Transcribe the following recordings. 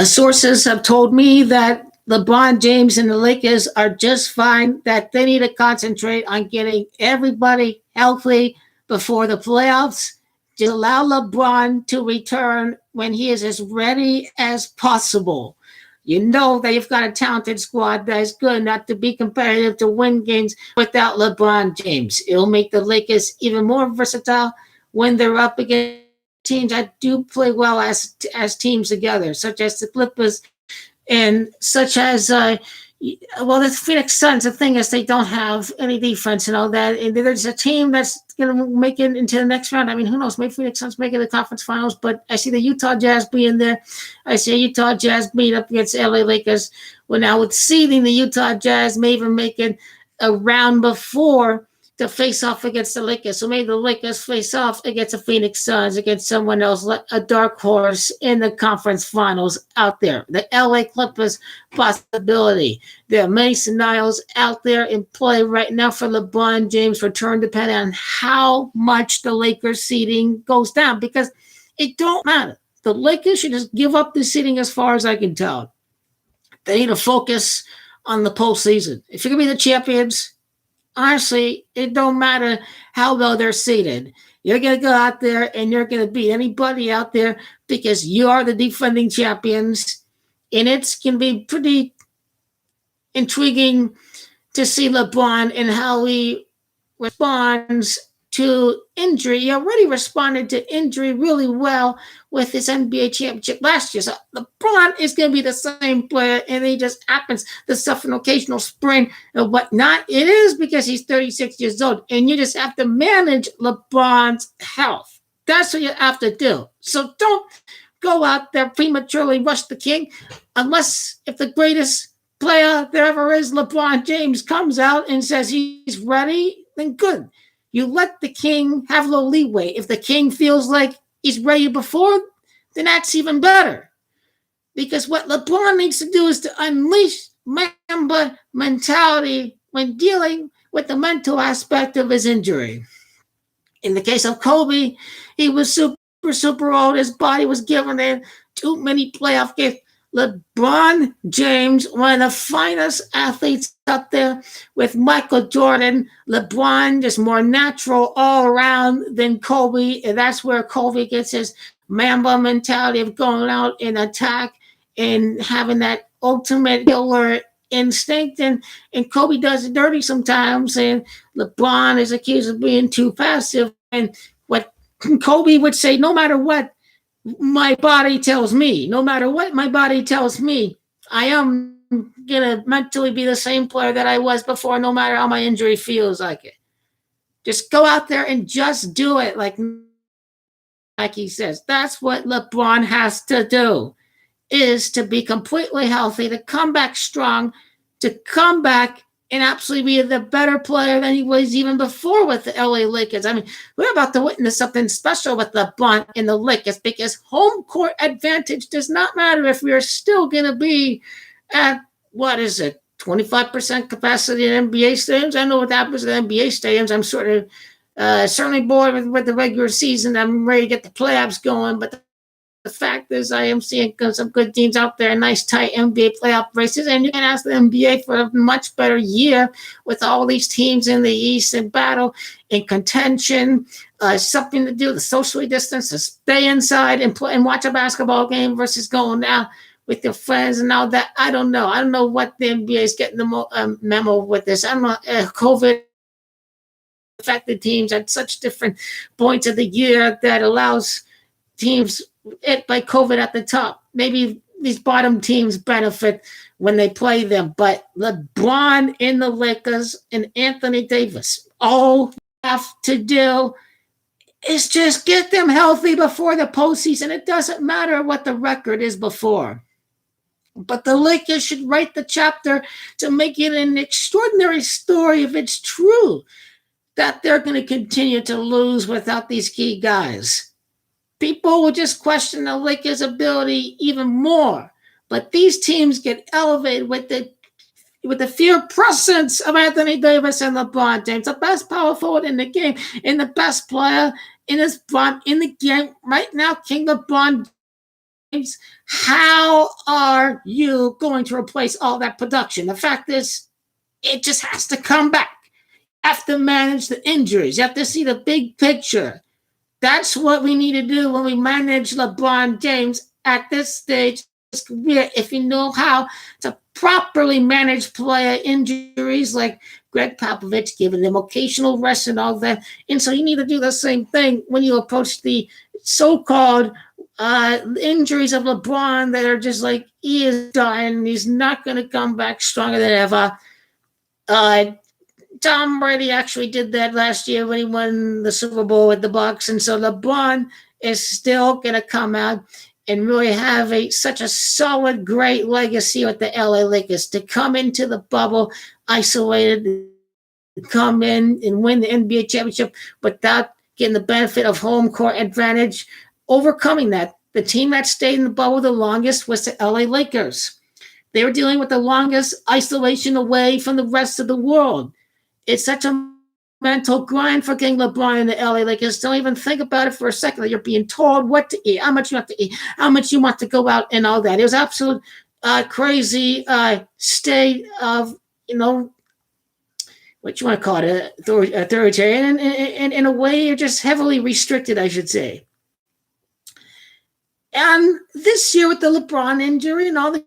Sources have told me that LeBron James and the Lakers are just fine, that they need to concentrate on getting everybody healthy before the playoffs. Just allow LeBron to return when he is as ready as possible. You know they've got a talented squad that is good enough to be competitive to win games without LeBron James. It'll make the Lakers even more versatile when they're up against teams that do play well as teams together, such as the Clippers and such as the Phoenix Suns. The thing is, they don't have any defense and all that. And there's a team that's going to make it into the next round. I mean, who knows? Maybe Phoenix Suns make it the conference finals. But I see the Utah Jazz being there. I see Utah Jazz beat up against LA Lakers. Well, now with seeding, the Utah Jazz may even make it a round before to face off against the Lakers. So maybe the Lakers face off against the Phoenix Suns, against someone else, like a dark horse in the conference finals out there. The LA Clippers possibility. There are many scenarios out there in play right now for LeBron James' return, depending on how much the Lakers seeding goes down, because it don't matter. The Lakers should just give up the seeding as far as I can tell. They need to focus on the postseason. If you're going to be the champions, honestly, it don't matter how well they're seated. You're going to go out there and you're going to beat anybody out there because you are the defending champions. And it's going to be pretty intriguing to see LeBron and how he responds to injury. He already responded to injury really well with his NBA championship last year. So LeBron is going to be the same player, and he just happens to suffer an occasional sprain and whatnot. It is because he's 36 years old, and you just have to manage LeBron's health. That's what you have to do. So don't go out there prematurely rush the king, unless if the greatest player there ever is, LeBron James, comes out and says he's ready, then good. You let the king have a little leeway. If the king feels like he's ready before, then that's even better. Because what LeBron needs to do is to unleash MAMBA mentality when dealing with the mental aspect of his injury. In the case of Kobe, he was super old. His body was giving him too many playoff games. LeBron James, one of the finest athletes out there with Michael Jordan. LeBron just more natural all around than Kobe. And that's where Kobe gets his Mamba mentality of going out and attack and having that ultimate killer instinct. And Kobe does it dirty sometimes. And LeBron is accused of being too passive. And what Kobe would say, no matter what, my body tells me, no matter what my body tells me, I am going to mentally be the same player that I was before, no matter how my injury feels like it. Just go out there and just do it, like he says. That's what LeBron has to do, is to be completely healthy, to come back strong, to come back and absolutely be the better player than he was even before with the LA Lakers. I mean, we're about to witness something special with LeBron and the Lakers, because home court advantage does not matter if we are still going to be at, 25% capacity in NBA stadiums. I know what happens in NBA stadiums. I'm sort of certainly bored with the regular season. I'm ready to get the playoffs going, but the fact is, I am seeing some good teams out there, nice tight NBA playoff races, and you can ask the NBA for a much better year with all these teams in the East in battle, in contention, something to do, the socially distance, to stay inside and play and watch a basketball game versus going out with your friends and all that. I don't know. I don't know what the NBA is getting the memo with this. I don't know. COVID affected teams at such different points of the year that allows teams hit by COVID at the top. Maybe these bottom teams benefit when they play them. But LeBron and the Lakers and Anthony Davis, all have to do is just get them healthy before the postseason. It doesn't matter what the record is before. But the Lakers should write the chapter to make it an extraordinary story if it's true that they're going to continue to lose without these key guys. People will just question the Lakers' ability even more. But these teams get elevated with the sheer presence of Anthony Davis and LeBron James, the best power forward in the game, and the best player in the game right now, King LeBron how are you going to replace all that production? The fact is, it just has to come back. You have to manage the injuries. You have to see the big picture. That's what we need to do when we manage LeBron James at this stage of his career. If you know how to properly manage player injuries, like Greg Popovich, giving them occasional rest and all that. And so you need to do the same thing when you approach the so-called injuries of LeBron that are just like, he is dying. He's not going to come back stronger than ever. Tom Brady actually did that last year when he won the Super Bowl with the Bucs, and so LeBron is still going to come out and really have such a solid, great legacy with the LA Lakers to come into the bubble isolated, come in and win the NBA championship without getting the benefit of home court advantage, overcoming that. The team that stayed in the bubble the longest was the LA Lakers. They were dealing with the longest isolation away from the rest of the world. It's such a mental grind for getting LeBron in the LA Lakers. Don't even think about it for a second. You're being told what to eat, how much you have to eat, how much you want to go out, and all that. It was absolute crazy state of, what you want to call it, authoritarian. And in a way, you're just heavily restricted, I should say. And this year with the LeBron injury and all the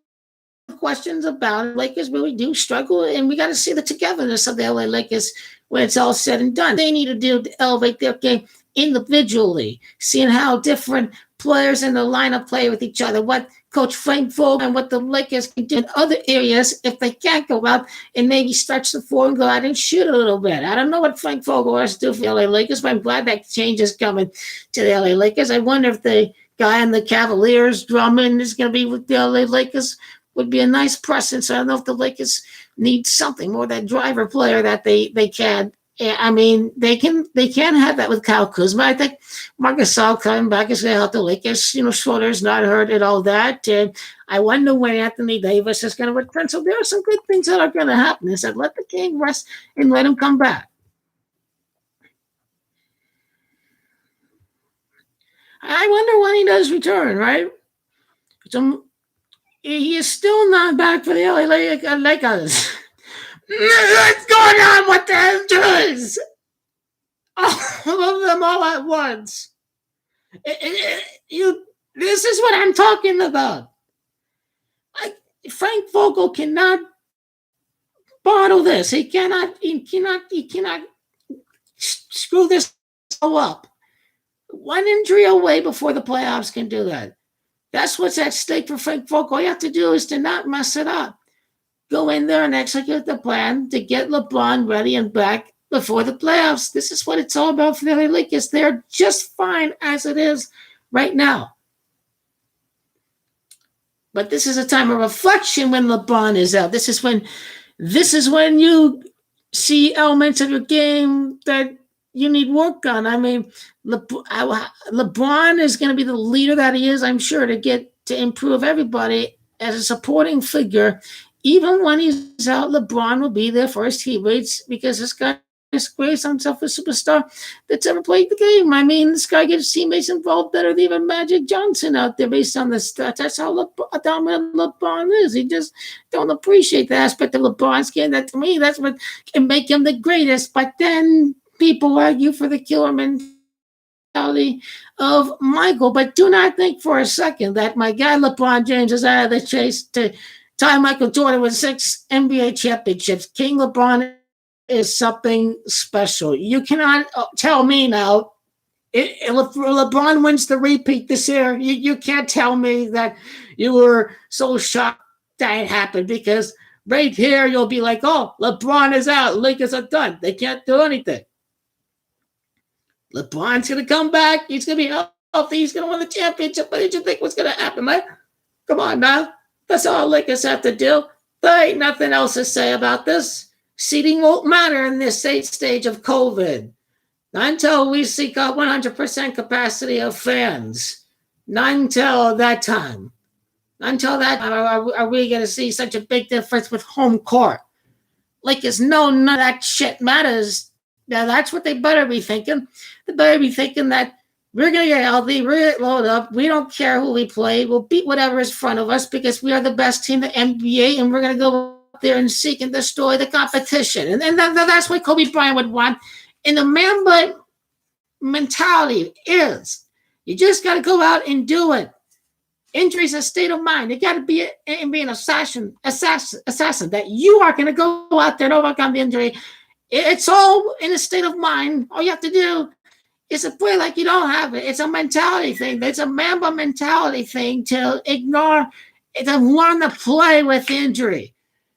questions about it, Lakers really do struggle, and we got to see the togetherness of the LA Lakers when it's all said and done. They need to do to elevate their game individually, seeing how different players in the lineup play with each other, what Coach Frank Vogel and what the Lakers can do in other areas if they can't go out and maybe stretch the floor and go out and shoot a little bit. I don't know what Frank Vogel has to do for the LA Lakers, but I'm glad that change is coming to the LA Lakers. I wonder if the guy on the Cavaliers, Drummond, is going to be with the LA Lakers. Would be a nice presence. I don't know if the Lakers need something more, that driver player that they can. I mean, they can have that with Kyle Kuzma. I think Marc Gasol coming back is going to help the Lakers. Schroeder's not hurt and all that. And I wonder when Anthony Davis is going to return. So there are some good things that are going to happen. I said, let the king rest and let him come back. I wonder when he does return, right? He is still not back for the LA Lakers. What's going on with the injuries? All of them all at once. This is what I'm talking about. Frank Vogel cannot bottle this. He cannot screw this all up. One injury away before the playoffs can do that. That's what's at stake for Frank Vogel. All you have to do is to not mess it up. Go in there and execute the plan to get LeBron ready and back before the playoffs. This is what it's all about for the LA Lakers. They're just fine as it is right now. But this is a time of reflection when LeBron is out. This is when you see elements of your game that you need work on. I mean, LeBron is going to be the leader that he is, I'm sure, to improve everybody as a supporting figure. Even when he's out, LeBron will be there for his teammates because this guy disgrace himself a superstar that's ever played the game. I mean, this guy gets teammates involved better than even Magic Johnson out there based on the stats. That's how dominant LeBron is. He just don't appreciate the aspect of LeBron's game. That, to me, that's what can make him the greatest. But then people argue for the killer mentality of Michael. But do not think for a second that my guy LeBron James is out of the chase to tie Michael Jordan with 6 NBA championships. King LeBron is something special. You cannot tell me now, if LeBron wins the repeat this year, you can't tell me that you were so shocked that it happened, because right here you'll be like, oh, LeBron is out, Lakers are done, they can't do anything. LeBron's going to come back, he's going to be healthy, he's going to win the championship. What did you think was going to happen, man? Come on now. That's all Lakers have to do. There ain't nothing else to say about this. Seating won't matter in this stage of COVID. Not until we seek out 100% capacity of fans. Not until that time. Not until that time are we going to see such a big difference with home court. Lakers know none of that shit matters. Now, that's what they better be thinking. They better be thinking that We're going to get healthy. We're going to load up. We don't care who we play. We'll beat whatever is in front of us because we are the best team in the NBA, and we're going to go out there and seek and destroy the competition. And that's what Kobe Bryant would want. And the Mamba mentality is you just got to go out and do it. Injury is a state of mind. You got to be an assassin that you are going to go out there and overcome the injury. It's all in a state of mind. All you have to do is to play like you don't have it. It's a mentality thing. It's a Mamba mentality thing to ignore, to learn to play with injury.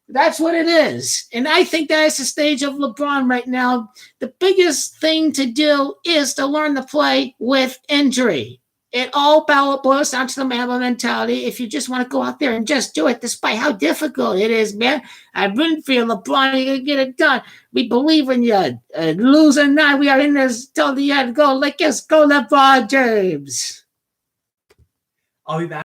That's what it is. And I think that is the stage of LeBron right now. The biggest thing to do is to learn to play with injury. It all boils down to the Mamba mentality. If you just want to go out there and just do it, despite how difficult it is, man. I've been for you, LeBron. You're going to get it done. We believe in you. Lose or not, we are in this till the end. Go, Lakers. Go, LeBron James. I'll be back.